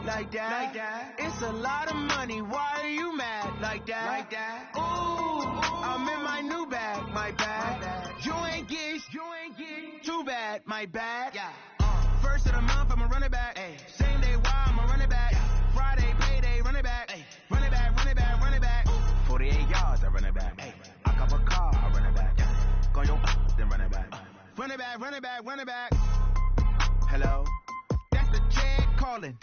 like that. It's a lot of money, why are you mad like that? Ooh, I'm in my new bag, my bad. You ain't get too bad, my bad. First of the month, I'ma run it back. Same day, why I'ma run it back. Friday, payday, run it back. Run it back, run it back, run it back. 48 yards, I run it back. I cop a car, I run it back. Go your then run it back. Run it back, run it back, run it back. Hello? That's the check calling.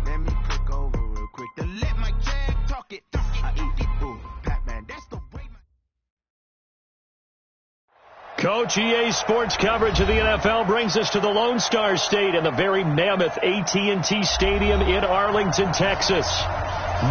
Let me click over real quick to let my check talk it. I eat it. Ooh, Pac-Man, that's the way. Coach, EA Sports coverage of the NFL brings us to the Lone Star State and the very mammoth AT&T Stadium in Arlington, Texas.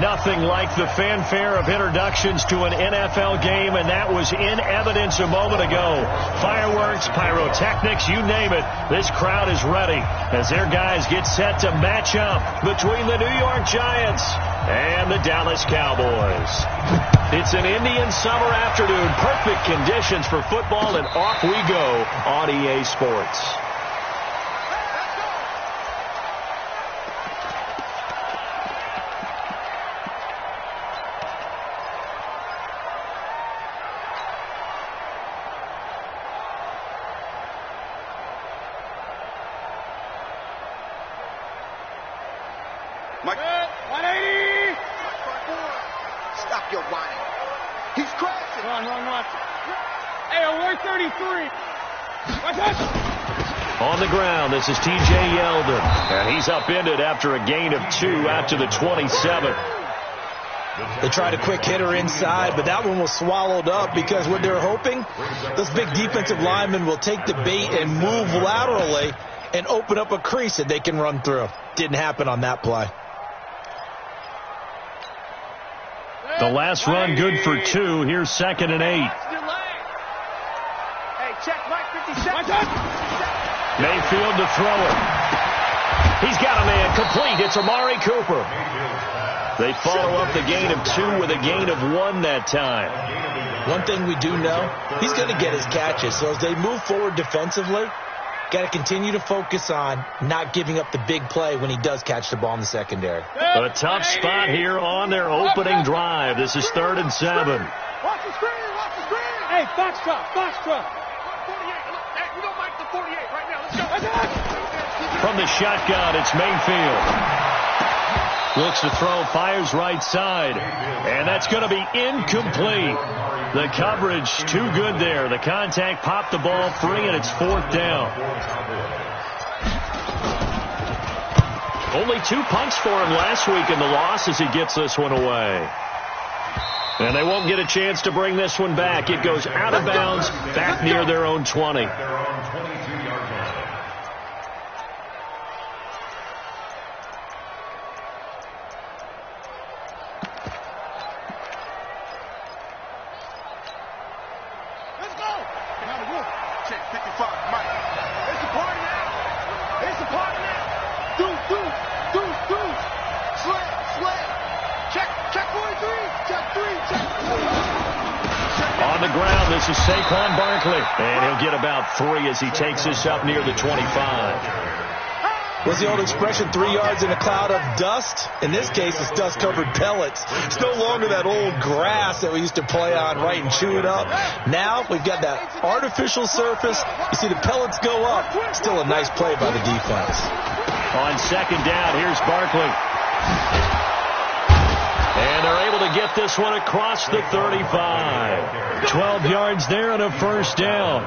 Nothing like the fanfare of introductions to an NFL game, and that was in evidence a moment ago. Fireworks, pyrotechnics, you name it. This crowd is ready as their guys get set to match up between the New York Giants and the Dallas Cowboys. It's an Indian summer afternoon, perfect conditions for football, and off we go on EA Sports. Mike, 180! Stop your whining. He's crashing. Run. Hey, 133. Watch out! On the ground, this is T.J. Yeldon, and he's upended after a gain of 2 out to the 27. They tried a quick hitter inside, but that one was swallowed up because what they're hoping, those big defensive linemen will take the bait and move laterally and open up a crease that they can run through. Didn't happen on that play. The last run good for 2. Here's 2nd and 8. Hey, check Mike, 50 seconds. Mayfield to throw it. He's got a man complete. It's Amari Cooper. They follow up the gain of 2 with a gain of 1 that time. One thing we do know, he's going to get his catches. So as they move forward defensively, got to continue to focus on not giving up the big play when he does catch the ball in the secondary. A tough spot here on their opening drive. This is 3rd and 7. Watch the screen. Hey, Foxtrot. 48. Hey, you don't like the 48 right now. Let's go. From the shotgun, it's Mayfield. Looks to throw, fires right side. And that's going to be incomplete. The coverage too good there. The contact popped the ball free, and it's 4th down. Only 2 punts for him last week in the loss as he gets this one away. And they won't get a chance to bring this one back. It goes out of bounds, back near their own 20. On the ground, this is Saquon Barkley. And he'll get about 3 as he takes this up near the 25. What's the old expression, 3 yards in a cloud of dust? In this case, it's dust-covered pellets. It's no longer that old grass that we used to play on, right, and chew it up. Now we've got that artificial surface. You see the pellets go up. Still a nice play by the defense. On 2nd down, here's Barkley. And they're able to get this one across the 35. 12 yards there and a 1st down.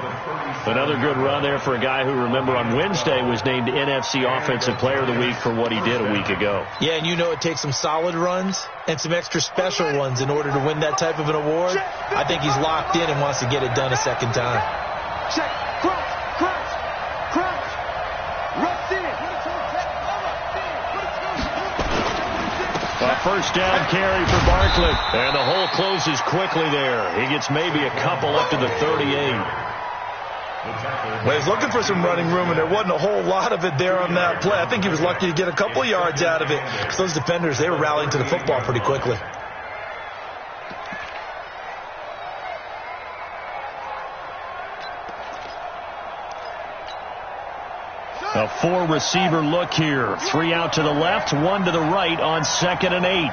Another good run there for a guy who, remember, on Wednesday was named NFC Offensive Player of the Week for what he did a week ago. Yeah, and you know it takes some solid runs and some extra special ones in order to win that type of an award. I think he's locked in and wants to get it done a 2nd time. Check. Crouch. Rush in. A 1st down carry for Barkley. And the hole closes quickly there. He gets maybe a couple up to the 38. Well, he's looking for some running room, and there wasn't a whole lot of it there on that play. I think he was lucky to get a couple of yards out of it because those defenders, they were rallying to the football pretty quickly. A 4-receiver look here. 3 out to the left, 1 to the right on 2nd and 8.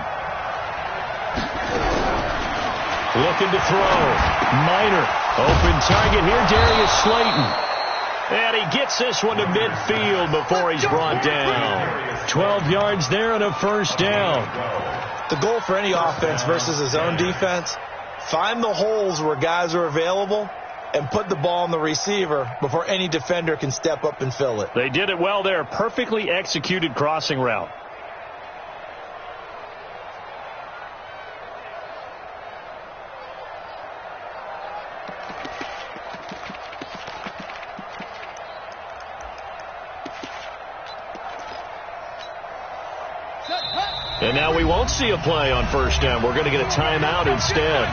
Looking to throw. Minor. Open target here, Darius Slayton. And he gets this one to midfield before he's brought down. 12 yards there and a first down. The goal for any offense versus his own defense, find the holes where guys are available and put the ball on the receiver before any defender can step up and fill it. They did it well there. Perfectly executed crossing route. And now we won't see a play on first down. We're going to get a timeout instead.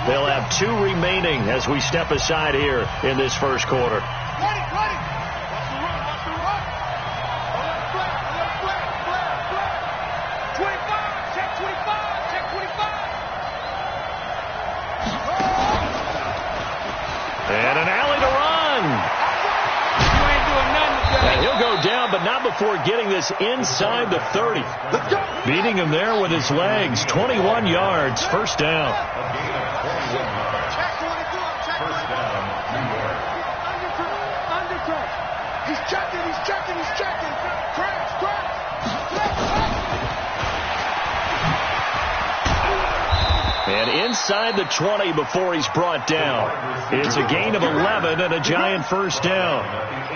They'll have 2 remaining as we step aside here in this first quarter. And an alley to run. And he'll go down, but not before getting this inside the 30. Beating him there with his legs. 21 yards, first down. He's checking. And inside the 20 before he's brought down. It's a gain of 11 and a giant first down.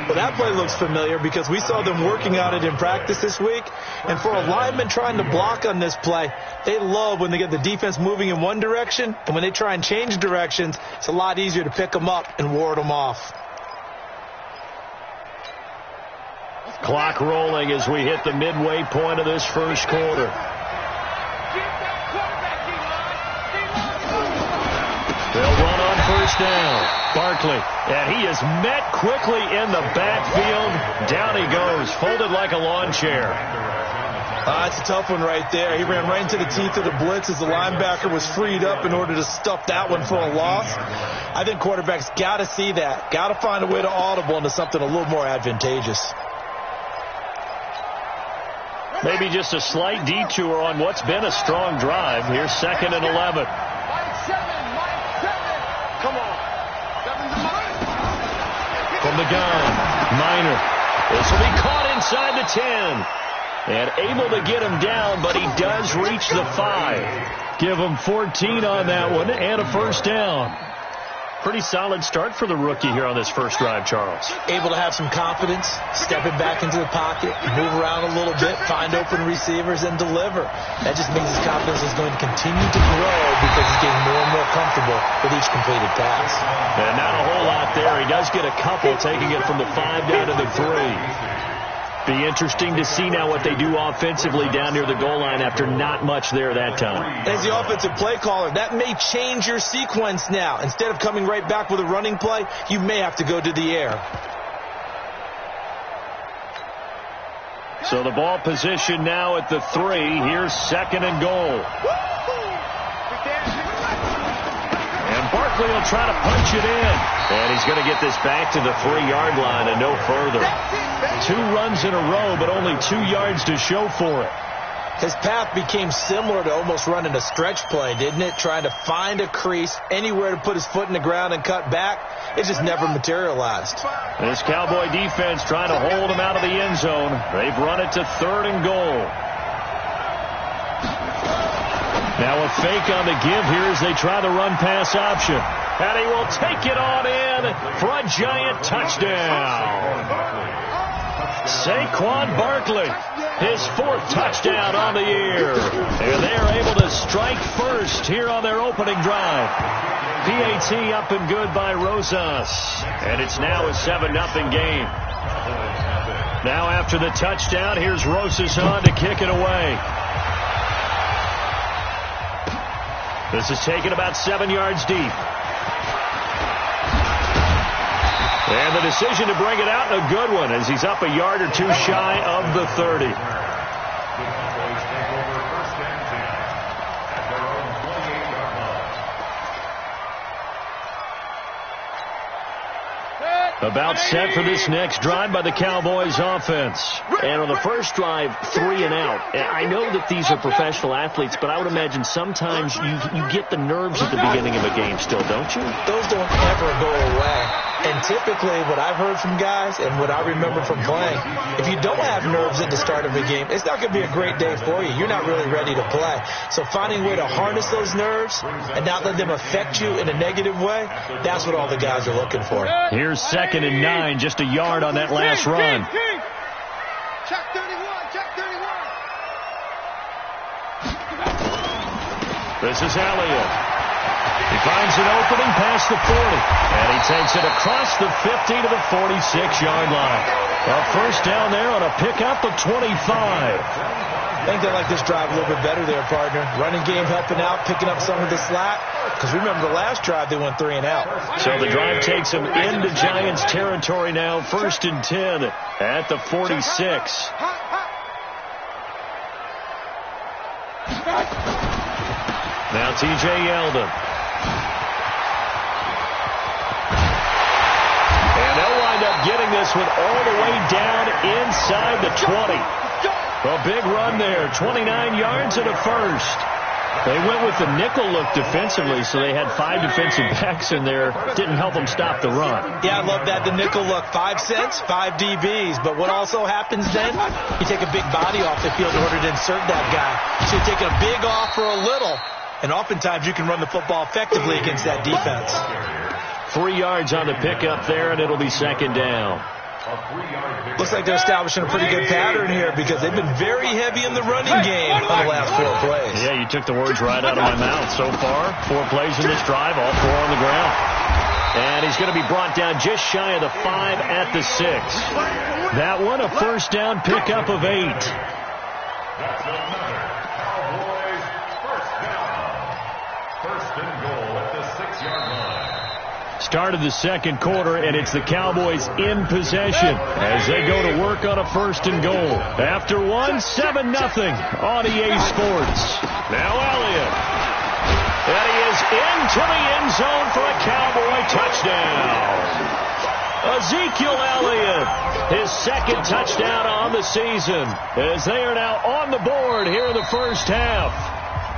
Well, that play looks familiar because we saw them working on it in practice this week. And for a lineman trying to block on this play, they love when they get the defense moving in one direction. And when they try and change directions, it's a lot easier to pick them up and ward them off. Clock rolling as we hit the midway point of this first quarter. They'll run on first down. Barkley, and he is met quickly in the backfield. Down he goes, folded like a lawn chair. It's a tough one right there. He ran right into the teeth of the blitz as the linebacker was freed up in order to stuff that one for a loss. I think quarterbacks got to see that. Got to find a way to audible into something a little more advantageous. Maybe just a slight detour on what's been a strong drive. Here's 2nd and 11. Come on. From the gun, Minor. This will be caught inside the 10. And able to get him down, but he does reach the 5. Give him 14 on that one and a first down. Pretty solid start for the rookie here on this first drive, Charles. Able to have some confidence, stepping back into the pocket, move around a little bit, find open receivers, and deliver. That just means his confidence is going to continue to grow because he's getting more and more comfortable with each completed pass. And not a whole lot there. He does get a couple, taking it from the 5 down to the 3. Be interesting to see now what they do offensively down near the goal line after not much there that time. As the offensive play caller, that may change your sequence now. Instead of coming right back with a running play, you may have to go to the air. So the ball position now at the 3. Here's 2nd and goal. And Barkley will try to punch it in. And he's going to get this back to the 3-yard line and no further. 2 runs in a row, but only 2 yards to show for it. His path became similar to almost running a stretch play, didn't it? Trying to find a crease, anywhere to put his foot in the ground and cut back. It just never materialized. This Cowboy defense trying to hold him out of the end zone. They've run it to 3rd and goal. Now a fake on the give here as they try the run-pass option. And he will take it on in for a giant touchdown. Saquon Barkley, his 4th touchdown on the year. And they are able to strike first here on their opening drive. PAT up and good by Rosas. And it's now a 7-0 game. Now after the touchdown, here's Rosas on to kick it away. This is taken about 7 yards deep. And the decision to bring it out, a good one, as he's up a yard or 2 shy of the 30. About set for this next drive by the Cowboys offense. And on the first drive, 3 and out. I know that these are professional athletes, but I would imagine sometimes you get the nerves at the beginning of a game still, don't you? Those don't ever go away. And typically what I've heard from guys and what I remember from playing, if you don't have nerves at the start of a game, it's not going to be a great day for you. You're not really ready to play. So finding a way to harness those nerves and not let them affect you in a negative way, that's what all the guys are looking for. Here's 2nd and 9, just a yard on that last run. Check 31, check 31. This is Elliott. He finds an opening past the 40, and he takes it across the 50 to the 46-yard line. A first down there on a pickup of 25. I think they like this drive a little bit better there, partner. Running game helping out, picking up some of the slack. Because remember the last drive, they went 3 and out. So the drive takes them into Giants territory now. 1st and 10 at the 46. Now T.J. Yeldon. And they'll wind up getting this one all the way down inside the 20. A big run there, 29 yards and a first. They went with the nickel look defensively, so they had 5 defensive backs in there. Didn't help them stop the run. Yeah, I love that, the nickel look. 5 cents, 5 DBs. But what also happens then, you take a big body off the field in order to insert that guy. So you're taking a big off for a little. And oftentimes you can run the football effectively against that defense. 3 yards on the pickup there, and it'll be 2nd down. Looks like they're establishing a pretty good pattern here because they've been very heavy in the running game on the last 4 plays. Yeah, you took the words right out of my mouth. So far, 4 plays in this drive, all 4 on the ground. And he's going to be brought down just shy of the 5 at the 6. That one, a first down pickup of 8. That's another Cowboys first down. 1st and goal at the 6-yard line. Start of the 2nd quarter, and it's the Cowboys in possession as they go to work on a 1st and goal. After 1, 7-0 on EA Sports. Now Elliott. And he is into the end zone for a Cowboy touchdown. Ezekiel Elliott, his 2nd touchdown on the season, as they are now on the board here in the first half.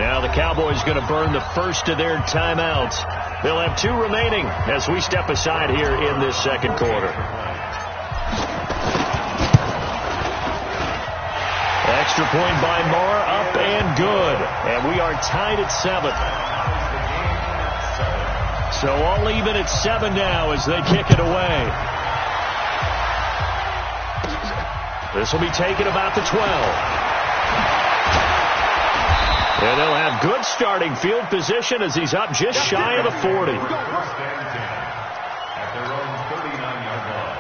Now the Cowboys going to burn the first of their timeouts. They'll have 2 remaining as we step aside here in this 2nd quarter. Extra point by Moore, up and good. And we are tied at 7. So all even at 7 now as they kick it away. This will be taken about the 12. And they'll have good starting field position as he's up just shy of the 40. At their own 39-yard line.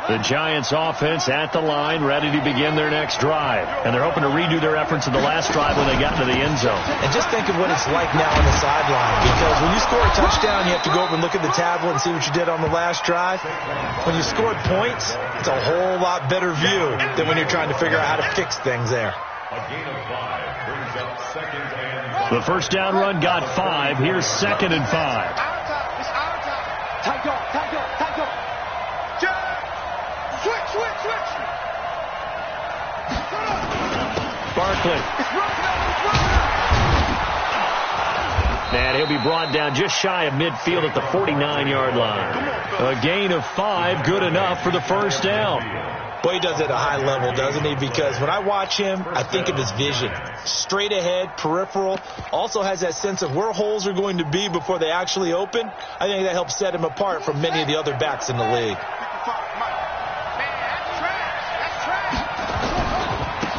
The Giants offense at the line, ready to begin their next drive. And they're hoping to redo their efforts in the last drive when they got into the end zone. And just think of what it's like now on the sideline. Because when you score a touchdown, you have to go over and look at the tablet and see what you did on the last drive. When you scored points, it's a whole lot better view than when you're trying to figure out how to fix things there. A gain of 5 brings up 2nd and 5. The first down run got 5. Here's 2nd and 5. It's our time. Time go. Switch. Barkley. And he'll be brought down just shy of midfield at the 49-yard line. A gain of 5, good enough for the first down. Boy, he does it at a high level, doesn't he? Because when I watch him, I think of his vision. Straight ahead, peripheral. Also has that sense of where holes are going to be before they actually open. I think that helps set him apart from many of the other backs in the league.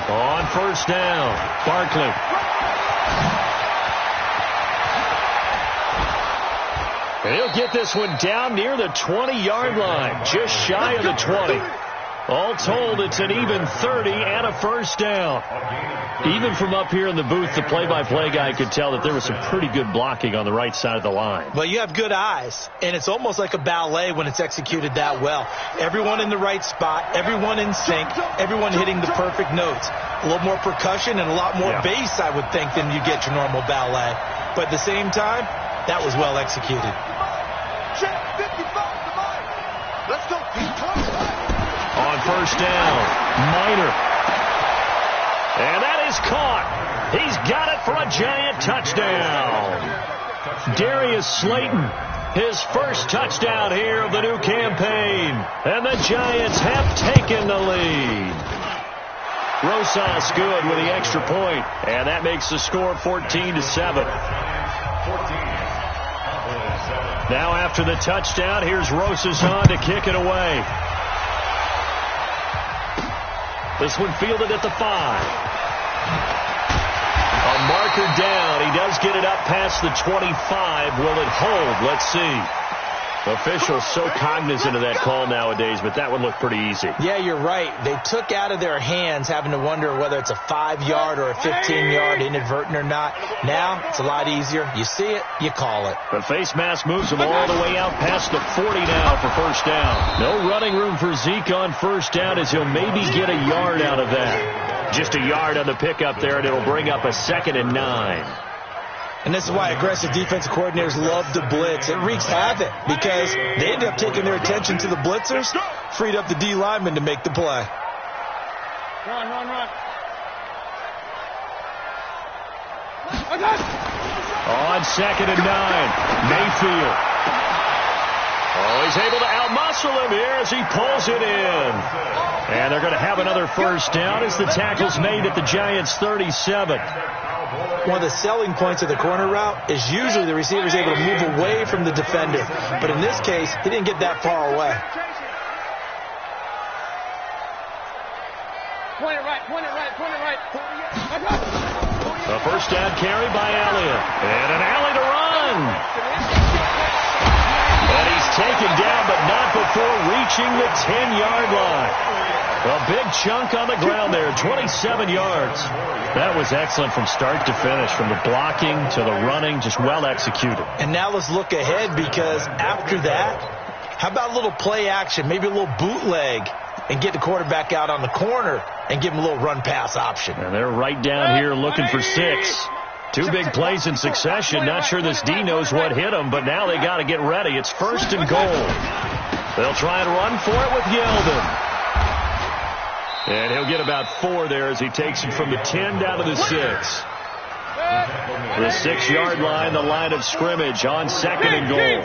On first down, Barkley. He'll get this one down near the 20-yard line, just shy of the 20. All told, it's an even 30 and a first down. Even from up here in the booth, the play-by-play guy could tell that there was some pretty good blocking on the right side of the line. Well, you have good eyes, and it's almost like a ballet when it's executed that well. Everyone in the right spot, everyone in sync, everyone hitting the perfect notes. A little more percussion and a lot more bass, I would think, than you get your normal ballet. But at the same time, that was well executed. Let's go. On first down, Minor. And that is caught. He's got it for a Giant touchdown. Darius Slayton, his first touchdown here of the new campaign. And the Giants have taken the lead. Rosas good with the extra point. And that makes the score 14-7. Now after the touchdown, here's Rosas on to kick it away. This one fielded at the 5. A marker down. He does get it up past the 25. Will it hold? Let's see. Officials so cognizant of that call nowadays, but that one looked pretty easy. Yeah, you're right. They took out of their hands having to wonder whether it's a 5-yard or a 15-yard inadvertent or not. Now, it's a lot easier. You see it, you call it. The face mask moves him all the way out past the 40 now for first down. No running room for Zeke on first down as he'll maybe get a yard out of that. Just a yard on the pickup there, and it'll bring up a 2nd and 9. And this is why aggressive defensive coordinators love to blitz. It wreaks havoc because they end up taking their attention to the blitzers, freed up the D lineman to make the play. Run. On 2nd and 9, Mayfield. Oh, he's able to outmuscle him here as he pulls it in. And they're going to have another first down as the tackle's made at the Giants' 37. One of the selling points of the corner route is usually the receiver is able to move away from the defender. But in this case, he didn't get that far away. Point it right. A first down carry by Elliott. And an alley to run. And he's taken down, but not before reaching the 10-yard line. A big chunk on the ground there, 27 yards. That was excellent from start to finish, from the blocking to the running, just well executed. And now let's look ahead because after that, how about a little play action, maybe a little bootleg, and get the quarterback out on the corner and give him a little run-pass option. And they're right down here looking for 6. 2 big plays in succession. Not sure this D knows what hit him, but now they got to get ready. It's 1st and goal. They'll try and run for it with Yeldon. And he'll get about 4 there as he takes him from the 10 down to the 6. The 6-yard line, the line of scrimmage on 2nd and goal.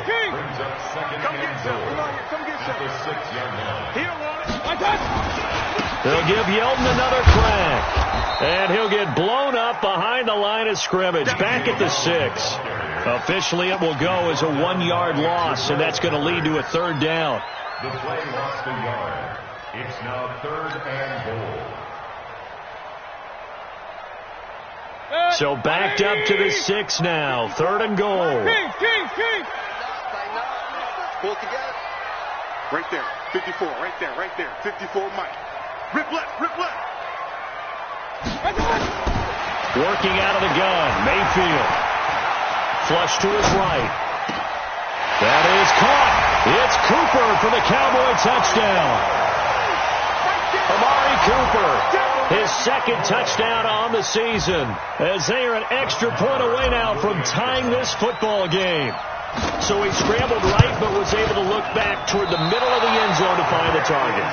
They'll give Yeldon another crack. And he'll get blown up behind the line of scrimmage, back at the 6. Officially, it will go as a 1-yard loss, and that's going to lead to a 3rd down. The play lost a yard. It's now 3rd and goal. So backed up to the 6 now. 3rd and goal. Pull together. Right there. 54. Right there. 54 Mike. Rip left. Working out of the gun. Mayfield. Flush to his right. That is caught. It's Cooper for the Cowboy touchdown. Amari Cooper, his 2nd touchdown on the season, as they are an extra point away now from tying this football game. So he scrambled right, but was able to look back toward the middle of the end zone to find the target.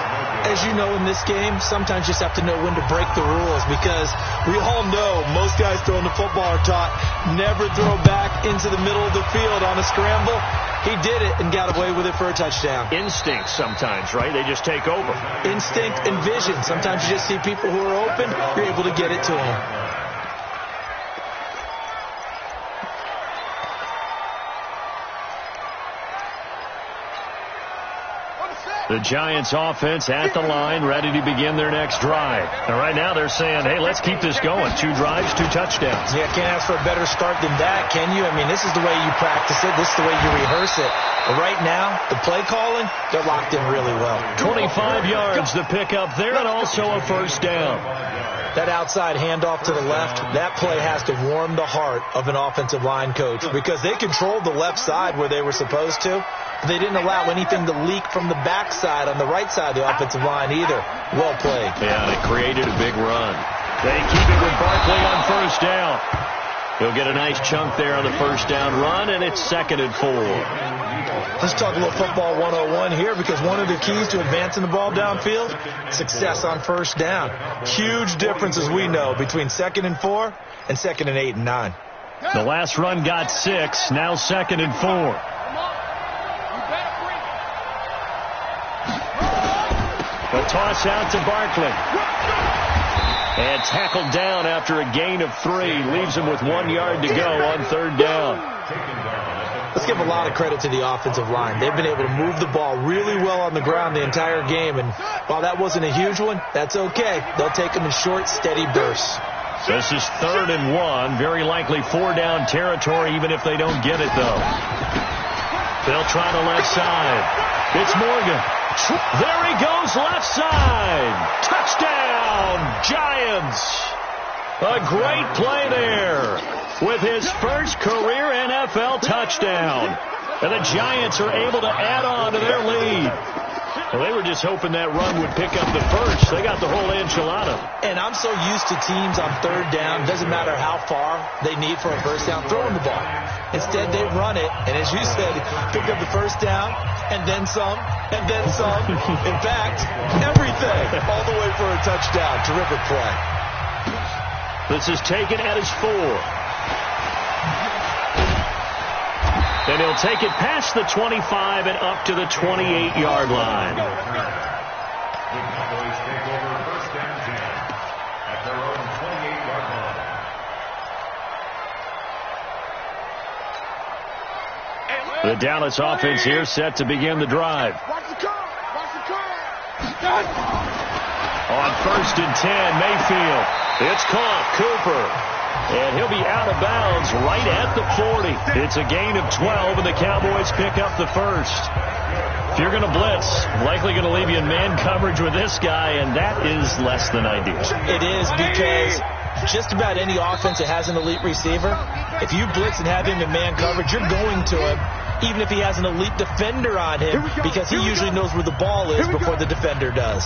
As you know, in this game, sometimes you just have to know when to break the rules because we all know most guys throwing the football are taught never throw back into the middle of the field on a scramble. He did it and got away with it for a touchdown. Instinct sometimes, right? They just take over. Instinct and vision. Sometimes you just see people who are open, you're able to get it to them. The Giants offense at the line, ready to begin their next drive. And right now they're saying, hey, let's keep this going. 2 drives, 2 touchdowns. Yeah, can't ask for a better start than that, can you? I mean, this is the way you practice it. This is the way you rehearse it. But right now, the play calling, they're locked in really well. 25 yards to pick up there and also a first down. That outside handoff to the left, that play has to warm the heart of an offensive line coach because they controlled the left side where they were supposed to. But they didn't allow anything to leak from the backside on the right side of the offensive line either. Well played. Yeah, they created a big run. They keep it with Barkley on first down. He'll get a nice chunk there on the first down run, and it's 2nd and 4. Let's talk a little football 101 here because one of the keys to advancing the ball downfield, success on first down. Huge difference, as we know, between 2nd and 4 and 2nd and 8 and 9. The last run got 6, now 2nd and 4. The toss out to Barkley. And tackled down after a gain of 3. Leaves him with 1 yard to go on 3rd down. Let's give a lot of credit to the offensive line. They've been able to move the ball really well on the ground the entire game. And while that wasn't a huge one, that's okay. They'll take them in short, steady bursts. This is 3rd and 1. Very likely 4 down territory even if they don't get it, though. They'll try the left side. It's Morgan. There he goes, left side. Touchdown, Giants. A great play there with his first career NFL touchdown. And the Giants are able to add on to their lead. Well, they were just hoping that run would pick up the first. They got the whole enchilada. And I'm so used to teams on 3rd down, doesn't matter how far they need for a first down, throwing the ball. Instead, they run it, and as you said, pick up the first down, and then some, and then some. In fact, everything, all the way for a touchdown. Terrific play. This is taken at his 4. And he'll take it past the 25 and up to the 28-yard line. The Cowboys take over 1st and 10 at their own 28-yard line. The Dallas offense here set to begin the drive. Watch the car. Watch the car. On 1st and 10, Mayfield. It's caught. Cooper. And he'll be out of bounds right at the 40. It's a gain of 12, and the Cowboys pick up the first. If you're going to blitz, likely going to leave you in man coverage with this guy, and that is less than ideal. It is because just about any offense that has an elite receiver, if you blitz and have him in man coverage, you're going to him, even if he has an elite defender on him, because he usually knows where the ball is before the defender does.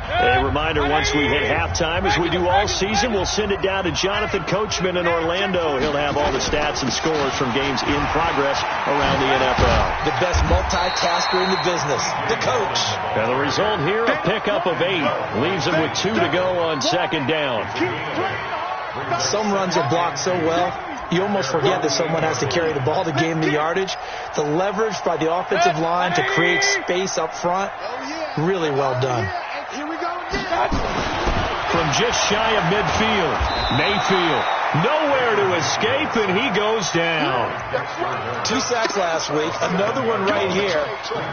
A reminder, once we hit halftime, as we do all season, we'll send it down to Jonathan Coachman in Orlando. He'll have all the stats and scores from games in progress around the NFL. The best multitasker in the business, the coach. And the result here, a pickup of 8. Leaves him with 2 to go on 2nd down. Some runs are blocked so well, you almost forget that someone has to carry the ball to gain the yardage. The leverage by the offensive line to create space up front, really well done. From just shy of midfield, Mayfield, nowhere to escape, and he goes down. 2 sacks last week, another one right here.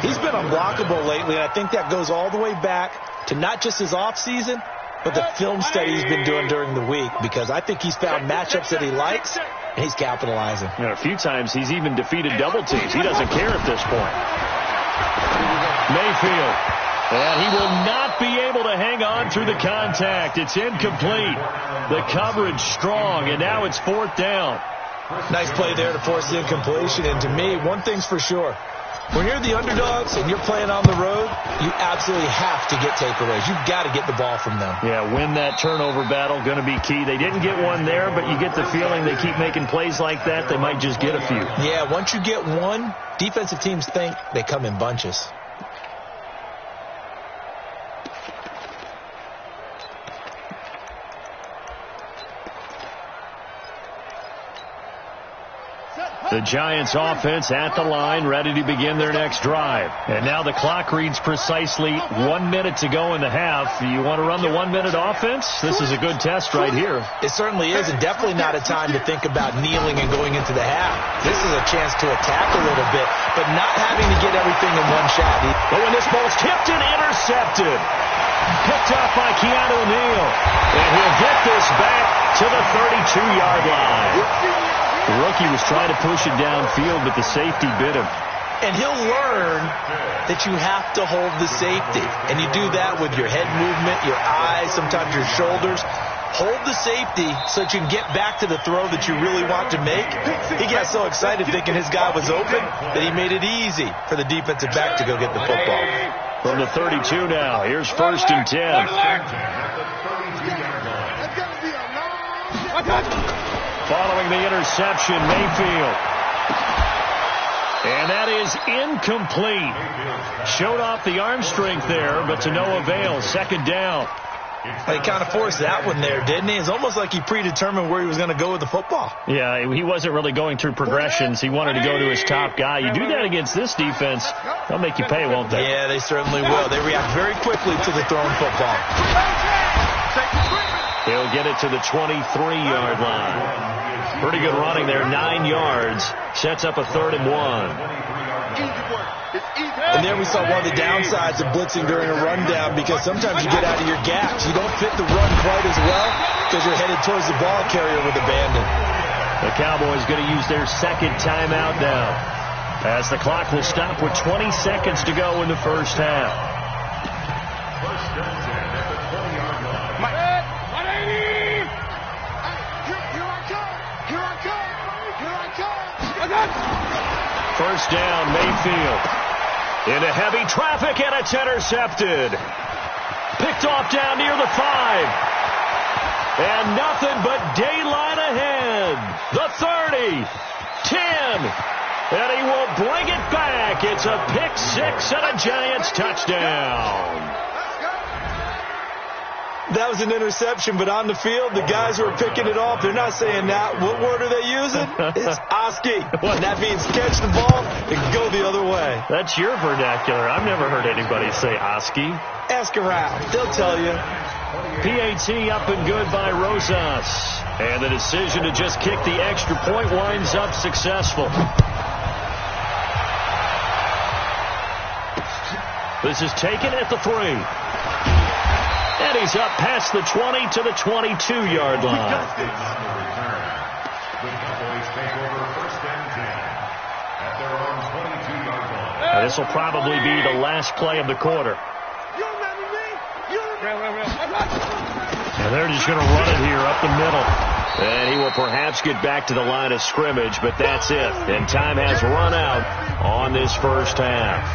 He's been unblockable lately, and I think that goes all the way back to not just his offseason, but the film study he's been doing during the week, because I think he's found matchups that he likes, and he's capitalizing. And a few times he's even defeated double teams. He doesn't care at this point. Mayfield. And he will not be able to hang on through the contact. It's incomplete. The coverage strong, and now it's 4th down. Nice play there to force the incompletion. And to me, one thing's for sure. When you're the underdogs and you're playing on the road, you absolutely have to get takeaways. You've got to get the ball from them. Yeah, win that turnover battle, going to be key. They didn't get one there, but you get the feeling they keep making plays like that, they might just get a few. Yeah, once you get one, defensive teams think they come in bunches. The Giants offense at the line, ready to begin their next drive. And now the clock reads precisely 1 minute to go in the half. You want to run the 1 minute offense? This is a good test right here. It certainly is, and definitely not a time to think about kneeling and going into the half. This is a chance to attack a little bit, but not having to get everything in one shot. But when this ball's tipped and intercepted, picked up by Keanu Neal, and he'll get this back to the 32-yard line. The rookie was trying to push it downfield, but the safety bit him. And he'll learn that you have to hold the safety. And you do that with your head movement, your eyes, sometimes your shoulders. Hold the safety so that you can get back to the throw that you really want to make. He got so excited thinking his guy was open that he made it easy for the defensive back to go get the football. From the 32 now, here's 1st and 10. Following the interception, Mayfield. And that is incomplete. Showed off the arm strength there, but to no avail. 2nd down. He kind of forced that one there, didn't he? It's almost like he predetermined where he was going to go with the football. Yeah, he wasn't really going through progressions. He wanted to go to his top guy. You do that against this defense, they'll make you pay, won't they? Yeah, they certainly will. They react very quickly to the thrown football. He'll get it to the 23-yard line. Pretty good running there, 9 yards. Sets up a 3rd and 1. And there we saw one of the downsides of blitzing during a rundown, because sometimes you get out of your gaps. You don't fit the run quite as well because you're headed towards the ball carrier with abandon. The Cowboys going to use their 2nd timeout now, as the clock will stop with 20 seconds to go in the first half. 1st and 10 at the 20-yard line. 180! Here I come! Here I come! Here I come! 1st down, Mayfield. Into heavy traffic, and it's intercepted. Picked off down near the 5. And nothing but daylight ahead. The 30, 10, and he will bring it back. It's a pick 6 and a Giants touchdown. That was an interception, but on the field, the guys who are picking it off, they're not saying that. What word are they using? It's Oski. And that means catch the ball and go the other way. That's your vernacular. I've never heard anybody say Oski. Ask around. They'll tell you. PAT up and good by Rosas. And the decision to just kick the extra point winds up successful. This is taken at the 3. And he's up past the 20 to the 22-yard line. The Cowboys take over 1st and 10 at their own 22-yard line. This will probably be the last play of the quarter. And they're just going to run it here up the middle. And he will perhaps get back to the line of scrimmage, but that's it. And time has run out on this first half.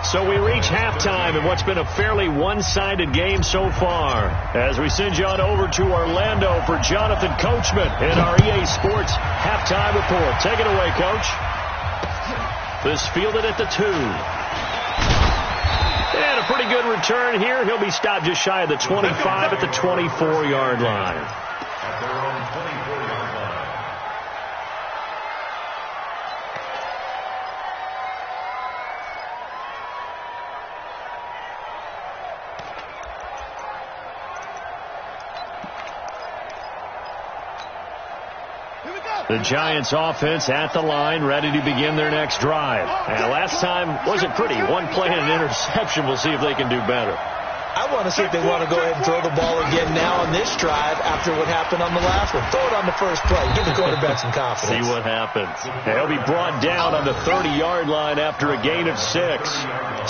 So we reach halftime in what's been a fairly one-sided game so far, as we send you on over to Orlando for Jonathan Coachman in our EA Sports halftime report. Take it away, Coach. This fielded at the 2. And a pretty good return here. He'll be stopped just shy of the 25 at the 24-yard line. At their own 24-yard line. The Giants offense at the line, ready to begin their next drive. And last time wasn't pretty. One play and an interception. We'll see if they can do better. I want to see if they want to go ahead and throw the ball again now on this drive after what happened on the last one. Throw it on the first play. Give the quarterback some confidence. See what happens. And he'll be brought down on the 30-yard line after a gain of 6.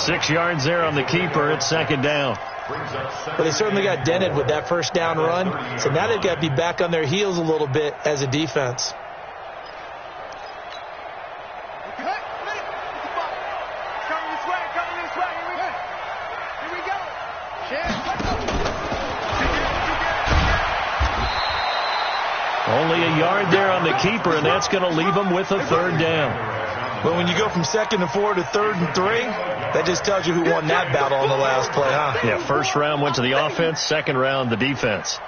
6 yards there on the keeper. It's 2nd down. But they certainly got dented with that first down run. So now they've got to be back on their heels a little bit as a defense. Only a yard there on the keeper, and that's going to leave them with a 3rd down. But when you go from 2nd and 4 to 3rd and 3, that just tells you who won that battle on the last play, huh? Yeah, first round went to the offense, second round the defense.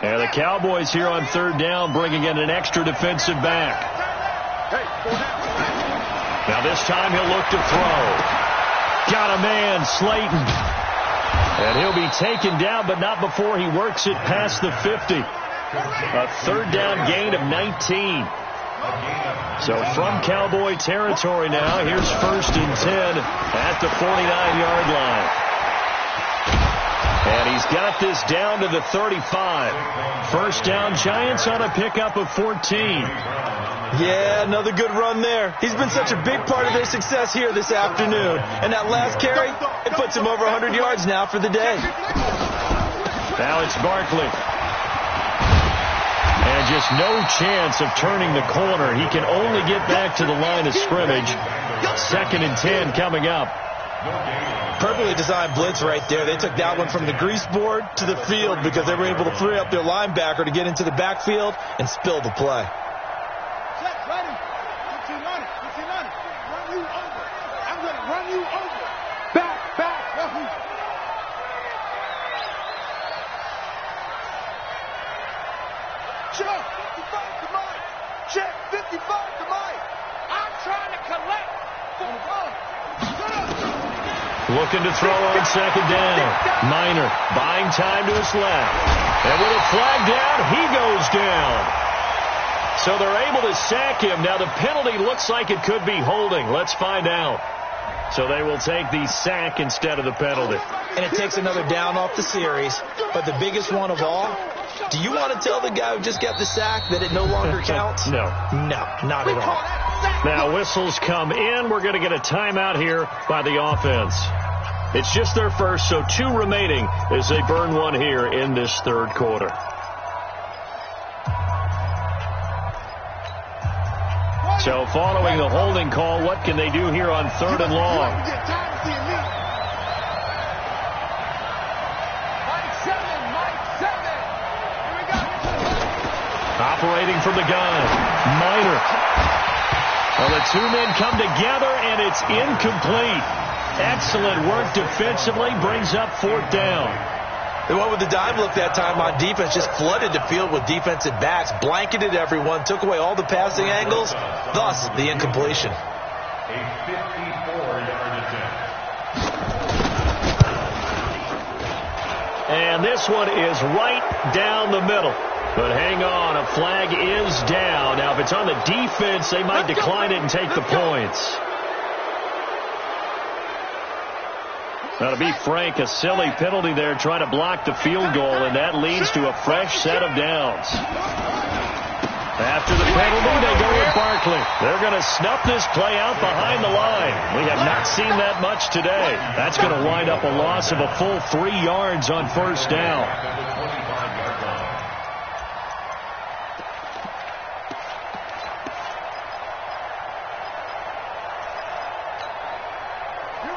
And the Cowboys here on third down bringing in an extra defensive back. Now this time he'll look to throw. Got a man, Slayton. And he'll be taken down, but not before he works it past the 50. A third down gain of 19. So from Cowboy territory now, here's 1st and 10 at the 49-yard line. And he's got this down to the 35. First down, Giants on a pickup of 14. Yeah, another good run there. He's been such a big part of their success here this afternoon. And that last carry, it puts him over 100 yards now for the day. Now it's Barkley. And just no chance of turning the corner. He can only get back to the line of scrimmage. 2nd and 10 coming up. Perfectly designed blitz right there. They took that one from the grease board to the field because they were able to free up their linebacker to get into the backfield and spill the play. Run you over. Back. Check 55 to Mike. Check 55 to Mike. I'm trying to collect. Looking to throw on 2nd down. Minor buying time to his left. And with a flag down, he goes down. So they're able to sack him. Now the penalty looks like it could be holding. Let's find out. So they will take the sack instead of the penalty. And it takes another down off the series. But the biggest one of all, do you want to tell the guy who just got the sack that it no longer counts? No. No, not at all. Now whistles come in. We're going to get a timeout here by the offense. It's just their first, so 2 remaining as they burn one here in this third quarter. So following the holding call, what can they do here on 3rd and long? Operating from the gun, Minor. Well, the 2 men come together, and it's incomplete. Excellent work defensively, brings up 4th down. They went with the dime look that time on defense, just flooded the field with defensive backs, blanketed everyone, took away all the passing angles, thus the incompletion. A 54-yard attempt. And this one is right down the middle. But hang on, a flag is down. Now, if it's on the defense, they might decline it and take the points. Now, to be frank, a silly penalty there trying to block the field goal, and that leads to a fresh set of downs. After the penalty, they go with Barkley. They're going to snuff this play out behind the line. We have not seen that much today. That's going to wind up a loss of a full 3 yards on 1st down.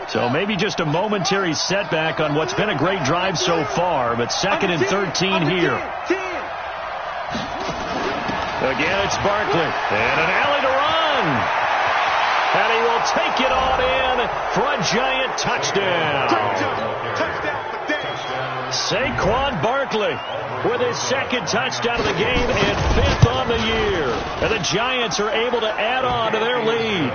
So maybe just a momentary setback on what's been a great drive so far, but 2nd and 13 here. Again, it's Barkley. And an alley to run. And he will take it on in for a giant touchdown. Saquon Barkley with his 2nd touchdown of the game and 5th on the year. And the Giants are able to add on to their lead.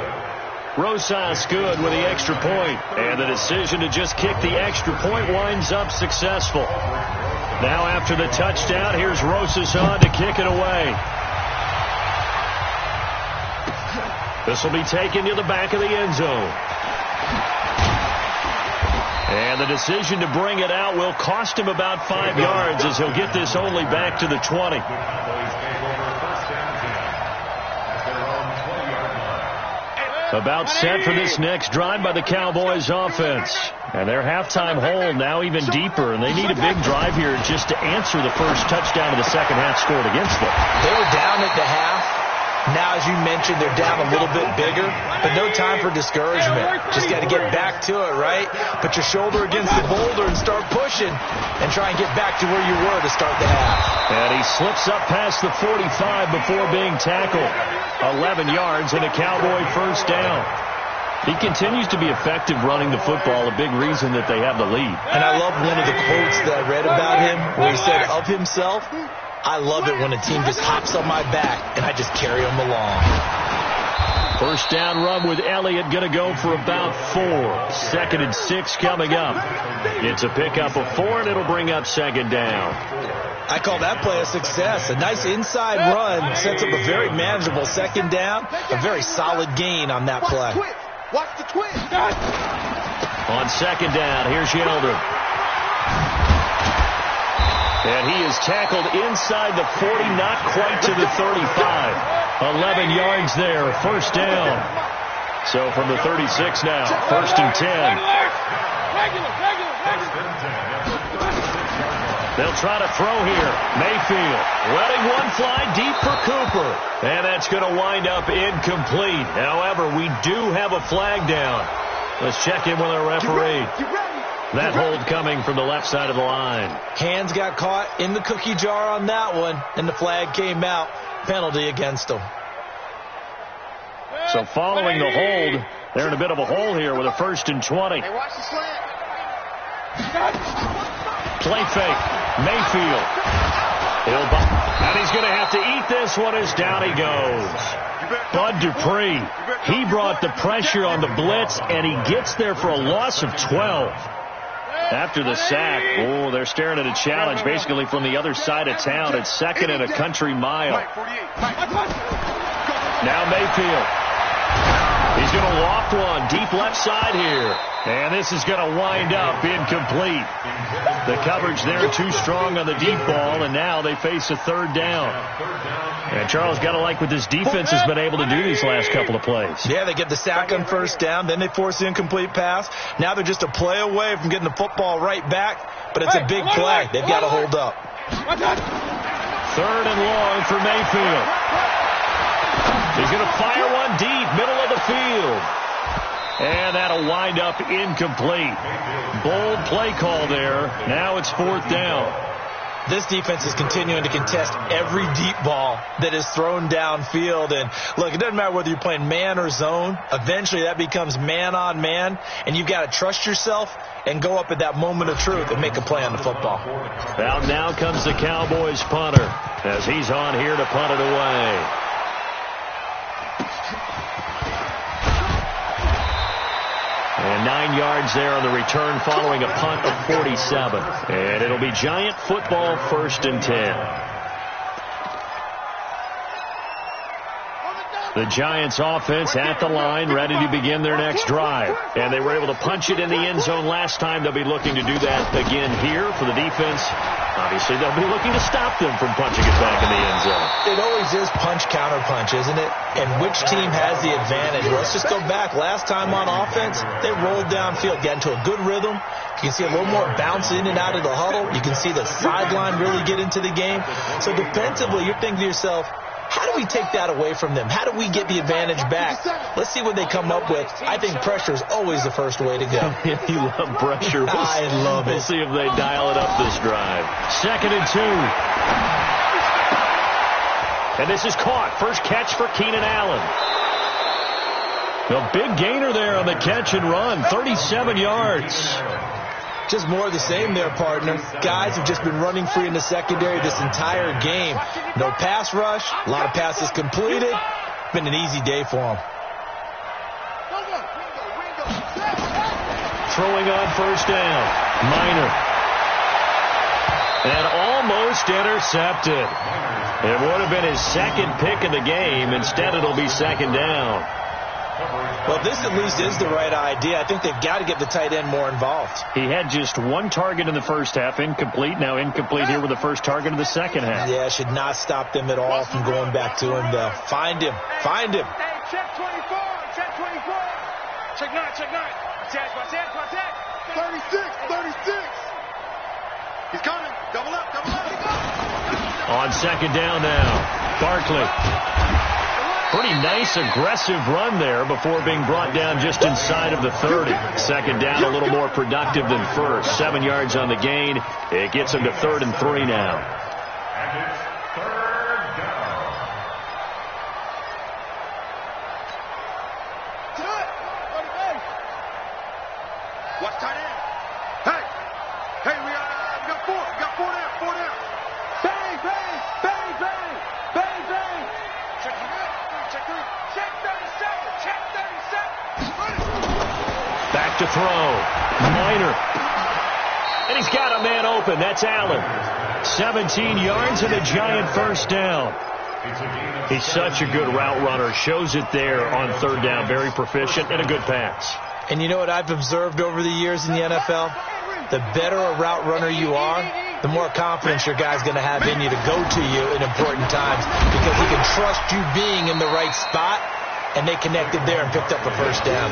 Rosas good with the extra point, and the decision to just kick the extra point winds up successful. Now after the touchdown, here's Rosas on to kick it away. This will be taken to the back of the end zone. And the decision to bring it out will cost him about 5 yards as he'll get this only back to the 20. About set for this next drive by the Cowboys offense. And their halftime hole now even deeper, and they need a big drive here just to answer the first touchdown of the second half scored against them. They were down at the half. Now, as you mentioned, they're down a little bit bigger, but no time for discouragement. Just got to get back to it, right? Put your shoulder against the boulder and start pushing and try and get back to where you were to start the half. And he slips up past the 45 before being tackled. 11 yards and a Cowboy first down. He continues to be effective running the football, a big reason that they have the lead. And I love one of the quotes that I read about him where he said of himself, I love it when a team just hops on my back and I just carry them along. First down run with Elliott going to go for about 4. 2nd and 6 coming up. It's a pickup of 4, and it'll bring up 2nd down. I call that play a success. A nice inside run sets up a very manageable 2nd down. A very solid gain on that play. Watch the twist. On 2nd down, here's Yeldon. And he is tackled inside the 40, not quite to the 35. 11 yards there, 1st down. So from the 36 now, 1st and 10. They'll try to throw here. Mayfield letting one fly deep for Cooper. And that's going to wind up incomplete. However, we do have a flag down. Let's check in with our referee. That hold coming from the left side of the line. Hands got caught in the cookie jar on that one, and the flag came out. Penalty against them. So following the hold, they're in a bit of a hole here with a 1st and 20. Hey, watch the slant. Play fake. Mayfield. And he's going to have to eat this one as down he goes. Bud Dupree, he brought the pressure on the blitz, and he gets there for a loss of 12. After the sack, they're staring at a challenge basically from the other side of town. It's 2nd and a country mile. Now Mayfield. He's going to loft one deep left side here. And this is going to wind up incomplete. The coverage there too strong on the deep ball, and now they face a 3rd down. And Charles, got to like what this defense has been able to do these last couple of plays. Yeah, they get the sack on 1st down, then they force the incomplete pass. Now they're just a play away from getting the football right back, but it's a big play. They've got to hold up. 3rd and long for Mayfield. He's going to fire one deep, middle of the field. And that'll wind up incomplete. Bold play call there. Now it's 4th down. This defense is continuing to contest every deep ball that is thrown downfield. And look, it doesn't matter whether you're playing man or zone. Eventually that becomes man on man. And you've got to trust yourself and go up at that moment of truth and make a play on the football. Out now comes the Cowboys punter as he's on here to punt it away. And 9 yards there on the return following a punt of 47. And it'll be Giant football, 1st and 10. The Giants offense at the line, ready to begin their next drive. And they were able to punch it in the end zone last time. They'll be looking to do that again here for the defense. Obviously, they'll be looking to stop them from punching it back in the end zone. It always is punch-counter-punch, isn't it? And which team has the advantage? Well, let's just go back. Last time on offense, they rolled downfield, got into a good rhythm. You can see a little more bounce in and out of the huddle. You can see the sideline really get into the game. So defensively, you're thinking to yourself, how do we take that away from them? How do we get the advantage back? Let's see what they come up with. I think pressure is always the first way to go. You love pressure. I love it. We'll see if they dial it up this drive. 2nd and 2. And this is caught. First catch for Keenan Allen. A big gainer there on the catch and run. 37 yards. Just more of the same there, partner. Guys have just been running free in the secondary this entire game. No pass rush, a lot of passes completed. Been an easy day for them. Throwing on 1st down. Minor. And almost intercepted. It would have been his 2nd pick in the game. Instead, it'll be 2nd down. Well, this at least is the right idea. I think they've got to get the tight end more involved. He had just 1 target in the first half, incomplete. Now incomplete here with the first target of the second half. Yeah, should not stop them at all from going back to him, though. Find him. Find him. Hey, check 24. Check 24. Check 9. Check 9. Attack. 36. 36. He's coming. Double up. Double up. On 2nd down now. Barkley. Pretty nice, aggressive run there before being brought down just inside of the 30. 2nd down, a little more productive than first. 7 yards on the gain. It gets him to 3rd and 3 now. And it's 3rd down. Watch tight end. Hey, we got four. We got four down. Bang, bang, bang, bang, bang, bang. Check three. Check 37. Check 37. Back to throw. Minor. And he's got a man open. That's Allen. 17 yards and a giant first down. He's such a good route runner. Shows it there on third down. Very proficient and a good pass. And you know what I've observed over the years in the NFL? The better a route runner you are, the more confidence your guy's going to have in you to go to you in important times because he can trust you being in the right spot, and they connected there and picked up a first down.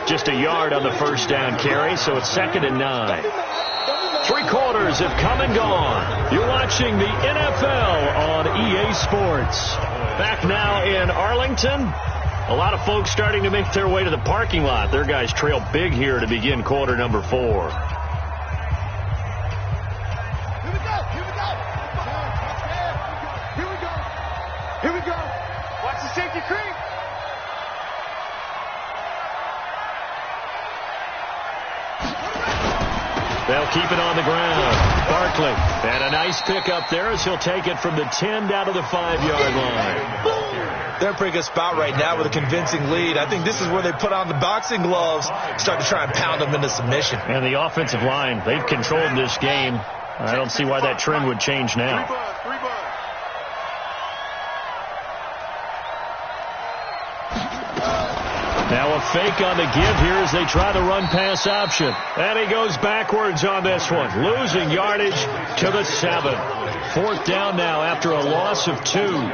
Just a yard on the first down carry, so it's 2nd and 9. 3 quarters have come and gone. You're watching the NFL on EA Sports. Back now in Arlington. A lot of folks starting to make their way to the parking lot. Their guys trail big here to begin quarter number 4. Here we go. Watch the safety creep. They'll keep it on the ground. Barkley. And a nice pick up there as he'll take it from the 10 down to the 5-yard line. They're in a pretty good spot right now with a convincing lead. I think this is where they put on the boxing gloves, start to try and pound them into submission. And the offensive line, they've controlled this game. I don't see why that trend would change now. Three buzz. Now a fake on the give here as they try the run-pass option. And he goes backwards on this one, losing yardage to the 7. 4th down now after a loss of 2.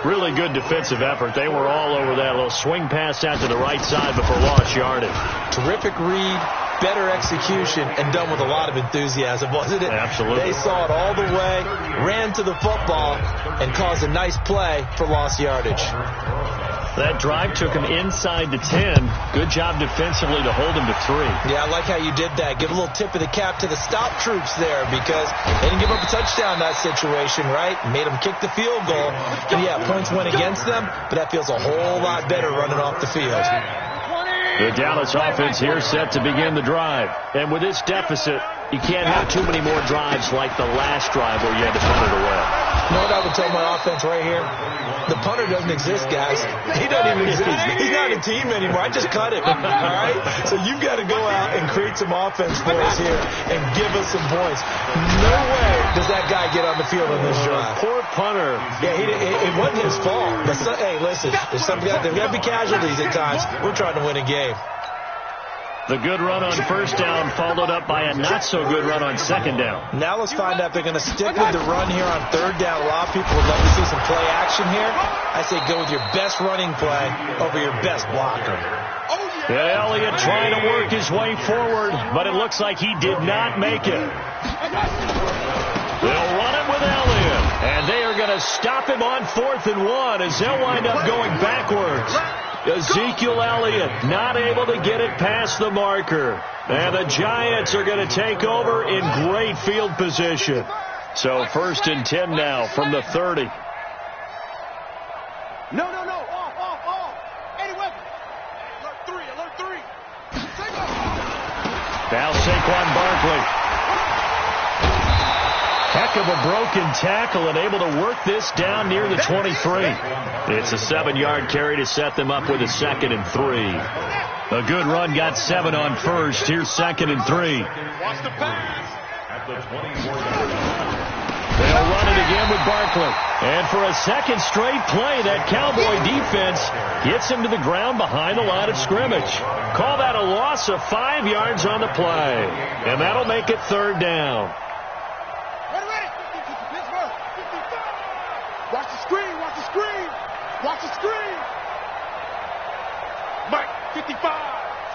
Really good defensive effort. They were all over that little swing pass out to the right side before lost yardage. Terrific read, better execution, and done with a lot of enthusiasm, wasn't it? Absolutely. They saw it all the way, ran to the football, and caused a nice play for lost yardage. That drive took him inside the 10. Good job defensively to hold him to 3. Yeah, I like how you did that. Give a little tip of the cap to the stop troops there because they didn't give up a touchdown in that situation, right? Made them kick the field goal. And yeah, points went against them, but that feels a whole lot better running off the field. The Dallas offense here set to begin the drive. And with this deficit, you can't have too many more drives like the last drive where you had to punt it away. You know what I would tell my offense right here? The punter doesn't exist, guys. He doesn't even exist. He's not a team anymore. I just cut him, all right? So you've got to go out and create some offense for us here and give us some points. No way does that guy get on the field on this drive. Poor punter. Yeah, it wasn't his fault. But hey, listen, there's got to be casualties at times. We're trying to win a game. The good run on first down followed up by a not-so-good run on second down. Now let's find out if they're going to stick with the run here on third down. A lot of people would love to see some play action here. I say go with your best running play over your best blocker. Yeah, Elliott trying to work his way forward, but it looks like he did not make it. They'll run it with Elliott, and they are going to stop him on 4th and 1 as they'll wind up going backwards. Ezekiel Elliott not able to get it past the marker. And the Giants are going to take over in great field position. So 1st and 10 now from the 30. No. Off. Anyway. Alert 3. Now Saquon Barkley. Heck of a broken tackle and able to work this down near the 23. It's a 7-yard carry to set them up with a 2nd and 3. A good run got 7 on first. Here's 2nd and 3. Watch the pass. At the 24-yard line. They'll run it again with Barkley. And for a second straight play, that Cowboy defense gets him to the ground behind the line of scrimmage. Call that a loss of 5 yards on the play. And that'll make it 3rd down. Watch the screen. Mike, 55.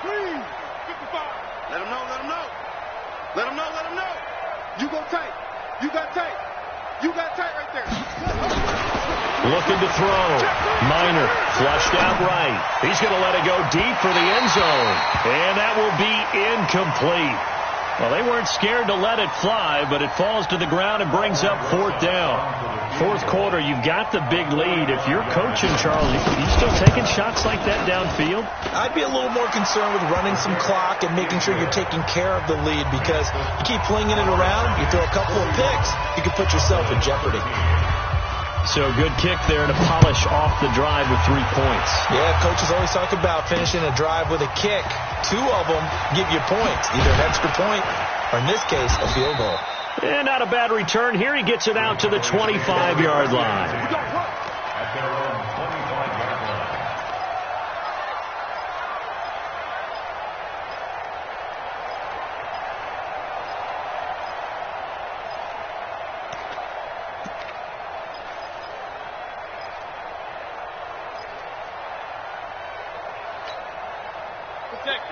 Screen. 55. Let him know. You go tight. You got tight right there. Looking to throw. Minor flushed out right. He's going to let it go deep for the end zone. And that will be incomplete. Well, they weren't scared to let it fly, but it falls to the ground and brings up 4th down. 4th quarter, you've got the big lead. If you're coaching, Charles, are you still taking shots like that downfield? I'd be a little more concerned with running some clock and making sure you're taking care of the lead, because you keep flinging it around, you throw a couple of picks, you can put yourself in jeopardy. So good kick there to polish off the drive with 3 points. Yeah, coaches always talk about finishing a drive with a kick. 2 of them give you points, either an extra point or, in this case, a field goal. And not a bad return here. He gets it out to the 25-yard line. At their own 25-yard line.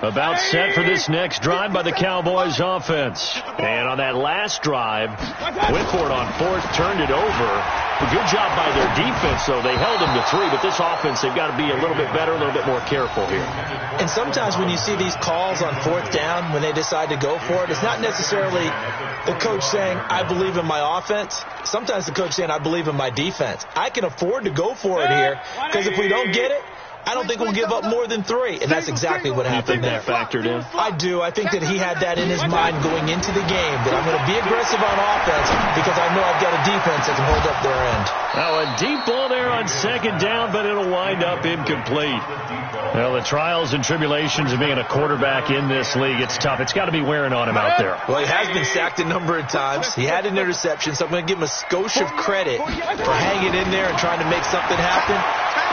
About set for this next drive by the Cowboys offense. And on that last drive, went for it on 4th, turned it over. A good job by their defense, though. They held them to 3, but this offense, they've got to be a little bit better, a little bit more careful here. And sometimes when you see these calls on 4th down, when they decide to go for it, it's not necessarily the coach saying, I believe in my offense. Sometimes the coach saying, I believe in my defense. I can afford to go for it here, because if we don't get it, I don't think we'll give up more than 3, and that's exactly what happened there. You think that factored in? I do. I think that he had that in his mind going into the game, that I'm going to be aggressive on offense because I know I've got a defense that can hold up their end. Now a deep ball there on 2nd down, but it'll wind up incomplete. Well, the trials and tribulations of being a quarterback in this league, it's tough. It's got to be wearing on him out there. Well, he has been sacked a number of times. He had an interception, so I'm going to give him a skosh of credit for hanging in there and trying to make something happen,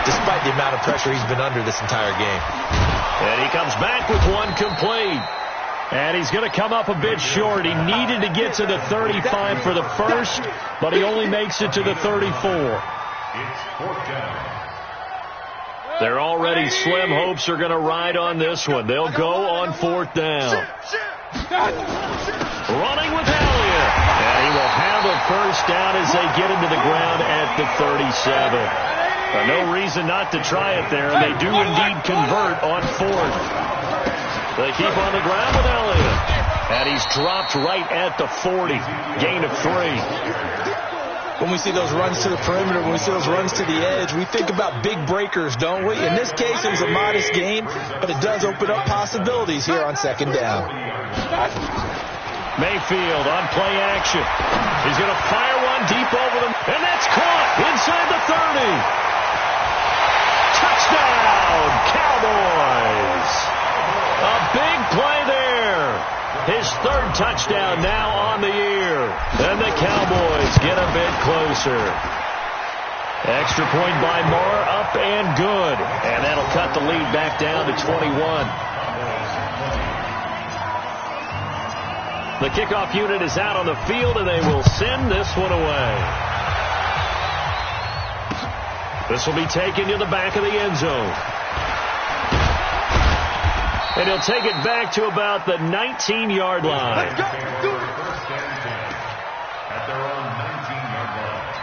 despite the amount of pressure he's been under this entire game. And he comes back with 1 complete. And he's going to come up a bit short. He needed to get to the 35 for the first, but he only makes it to the 34. It's 4th down. Their already slim hopes are going to ride on this one. They'll go on 4th down. Running with Elliott. And he will have a first down as they get into the ground at the 37. No reason not to try it there. They do indeed convert on 4th. They keep on the ground with Elliott. And he's dropped right at the 40. Gain of 3. When we see those runs to the perimeter, when we see those runs to the edge, we think about big breakers, don't we? In this case, it was a modest gain, but it does open up possibilities here on 2nd down. Mayfield on play action. He's going to fire one deep over them. And that's caught inside the 30. Touchdown, Cowboys. A big play there. His 3rd touchdown now on the year. And the Cowboys get a bit closer. Extra point by Moore, up and good. And that'll cut the lead back down to 21. The kickoff unit is out on the field, and they will send this one away. This will be taken to the back of the end zone. And he'll take it back to about the 19-yard line. First and 10 at their own 19-yard line.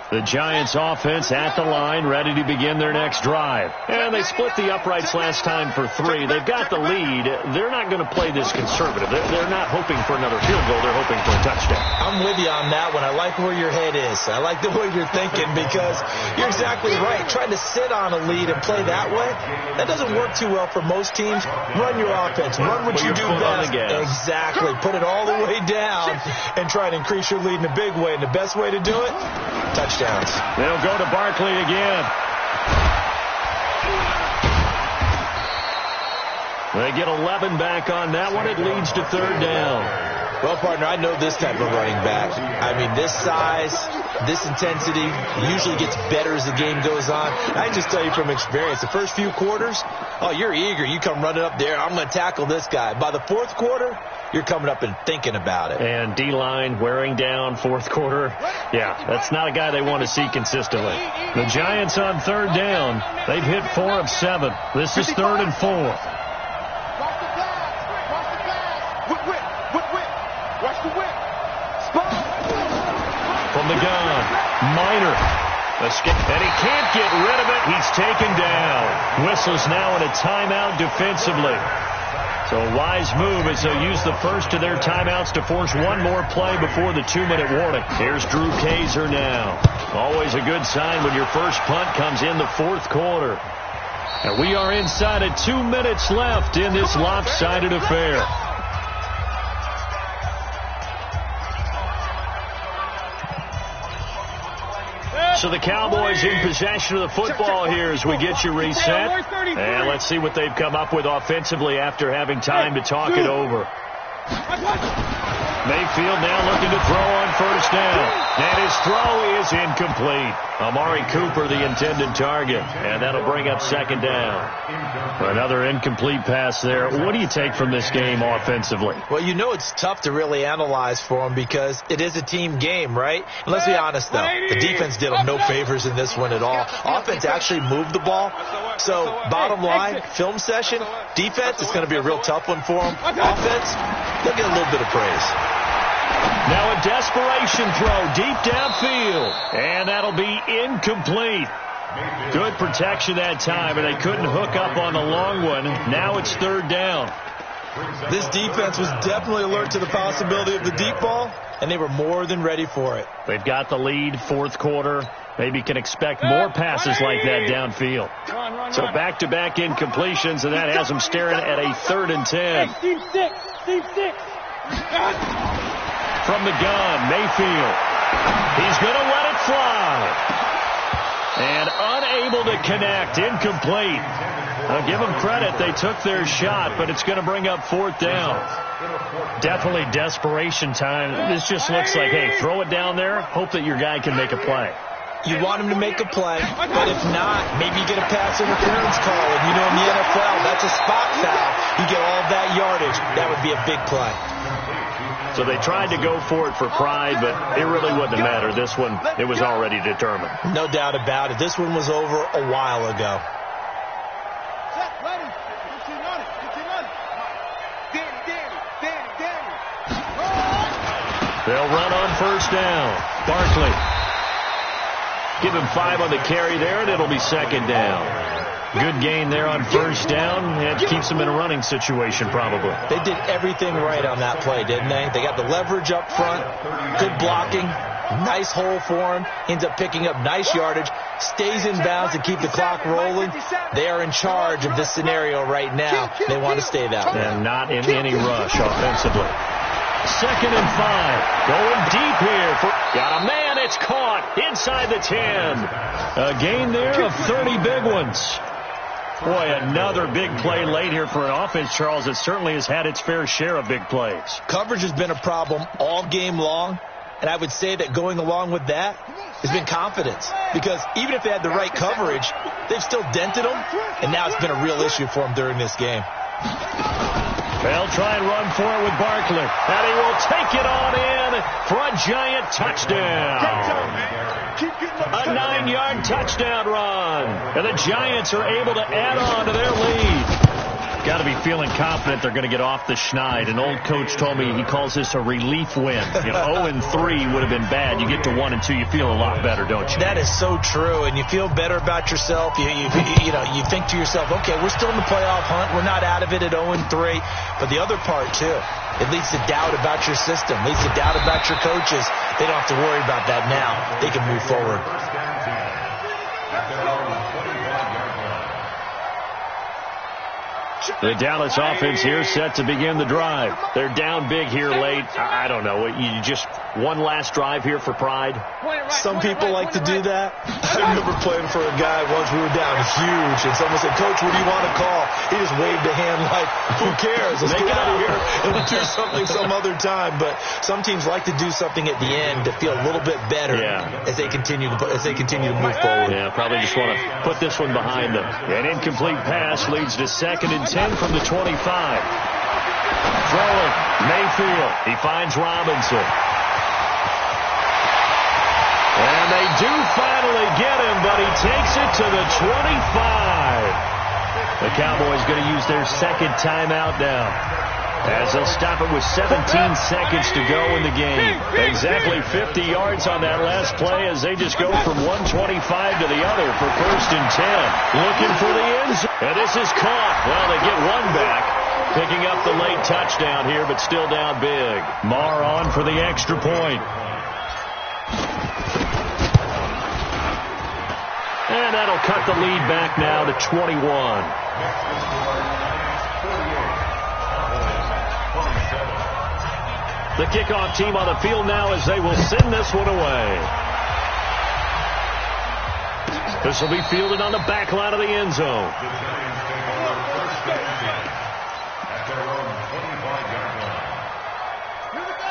The Giants offense at the line, ready to begin their next drive. And they split the uprights last time for 3. They've got the lead. They're not going to play this conservative. They're not hoping for another field goal. They're hoping for a touchdown. I'm with you on that one. I like where your head is. I like the way you're thinking, because you're exactly right. Trying to sit on a lead and play that way, that doesn't work too well for most teams. Run your offense. Run what you do best. Exactly. Put it all the way down and try to increase your lead in a big way. And the best way to do it, touchdowns. They'll go to Barkley again. They get 11 back on that one. It leads to 3rd down. Well, partner, I know this type of running back. I mean, this size, this intensity usually gets better as the game goes on. I can just tell you from experience, the first few quarters, oh, you're eager. You come running up there. I'm going to tackle this guy. By the 4th quarter, you're coming up and thinking about it. And D-line wearing down 4th quarter. Yeah, that's not a guy they want to see consistently. The Giants on 3rd down. They've hit 4 of 7. This is 3rd and 4. From the gun, Minor. And he can't get rid of it. He's taken down. Whistles now in a timeout defensively. So a wise move as they use the first of their timeouts to force one more play before the 2-minute warning. Here's Drew Kaiser now. Always a good sign when your first punt comes in the fourth quarter. And we are inside of 2 minutes left in this lopsided affair. So the Cowboys in possession of the football here as we get you reset. And let's see what they've come up with offensively after having time to talk it over. Mayfield now looking to throw on first down. And his throw is incomplete. Amari Cooper, the intended target. And that'll bring up second down. Another incomplete pass there. What do you take from this game offensively? Well, you know it's tough to really analyze for them because it is a team game, right? And let's be honest, though. The defense did them no favors in this one at all. Offense actually moved the ball. So, bottom line, film session, defense, it's going to be a real tough one for them. Offense, they'll get a little bit of praise. Now a desperation throw deep downfield. And that'll be incomplete. Good protection that time, and they couldn't hook up on the long one. Now it's third down. This defense was definitely alert to the possibility of the deep ball, and they were more than ready for it. They've got the lead, fourth quarter. Maybe can expect more passes like that downfield. So back-to-back incompletions, and that has them staring at a 3rd and 10. Team six. From the gun, Mayfield. He's going to let it fly. And unable to connect, incomplete. I'll give them credit. They took their shot, but it's going to bring up 4th down. Definitely desperation time. This just looks like, hey, throw it down there. Hope that your guy can make a play. You want him to make a play, but if not, maybe you get a pass interference call. And you know in the NFL, that's a spot foul. You get all that yardage. That would be a big play. So they tried to go for it for pride, but it really wouldn't have mattered. This one, it was already determined. No doubt about it. This one was over a while ago. They'll run on first down. Barkley. Give him 5 on the carry there, and it'll be second down. Good gain there on first down. It keeps them in a running situation, probably. They did everything right on that play, didn't they? They got the leverage up front, good blocking, nice hole for him, ends up picking up nice yardage, stays in bounds to keep the clock rolling. They are in charge of this scenario right now. They want to stay that way. And not in any rush offensively. 2nd and 5. Going deep here. Got a man. It's caught inside the 10. A gain there of 30 big ones. Boy, another big play late here for an offense, Charles, that certainly has had its fair share of big plays. Coverage has been a problem all game long, and I would say that going along with that has been confidence. Because even if they had the right coverage, they've still dented them, and now it's been a real issue for them during this game. They'll try and run for it with Barkley. And he will take it on in for a giant touchdown. A 9-yard touchdown run. And the Giants are able to add on to their lead. Got to be feeling confident they're going to get off the schneid. An old coach told me he calls this a relief win. 0-3 would have been bad. You get to 1-2, you feel a lot better, don't you? That is so true, and you feel better about yourself. You think to yourself, okay, we're still in the playoff hunt. We're not out of it at 0-3. But the other part, too, it leads to doubt about your system, leads to doubt about your coaches. They don't have to worry about that now. They can move forward. The Dallas offense here set to begin the drive. They're down big here late. I don't know. You just one last drive here for pride? Some people like to do that. I remember playing for a guy once. We were down huge, and someone said, Coach, what do you want to call? He just waved a hand like, who cares? Let's get out of here and we'll do something some other time. But some teams like to do something at the end to feel a little bit better as they continue to move forward. Yeah, probably just want to put this one behind them. An incomplete pass leads to 2nd and 10 from the 25. Throwing, Mayfield. He finds Robinson. And they do finally get him, but he takes it to the 25. The Cowboys going to use their 2nd timeout now. as they'll stop it with 17 seconds to go in the game. Exactly 50 yards on that last play as they just go from 125 to the other for 1st and 10. Looking for the end zone. And this is caught. Well, they get one back. Picking up the late touchdown here, but still down big. Marr on for the extra point. And that'll cut the lead back now to 21. The kickoff team on the field now as they will send this one away. This will be fielded on the back line of the end zone.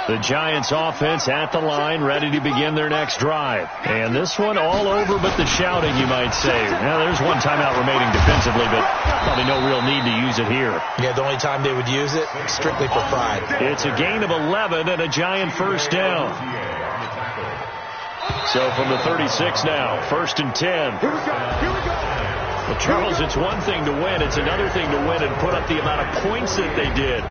The Giants offense at the line, ready to begin their next drive. And this one all over but the shouting, you might say. Now, there's one timeout remaining defensively, but probably no real need to use it here. Yeah, the only time they would use it, strictly for pride. It's a gain of 11 and a Giant 1st down. So from the 36 now, 1st and 10. Here we go. Well, Charles, it's one thing to win. It's another thing to win and put up the amount of points that they did.